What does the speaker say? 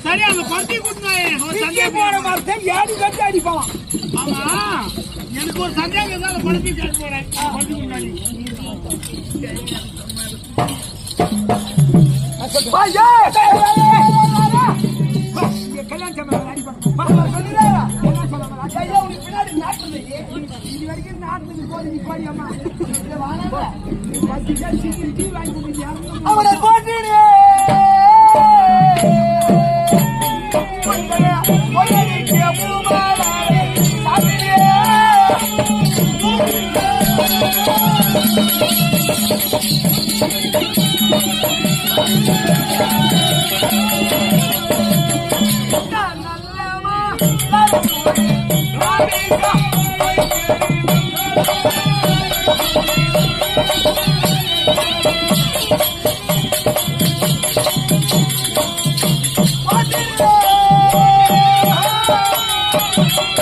சரி அந்த பருத்தி குடுங்க போற மாதிரி ஏடி கட்டி அடிப்பான். ஆமா எனக்கு ஒரு சந்தேகம் இருந்தா அந்த பருத்தி கேட்டு போறேன். அவனை போட்டு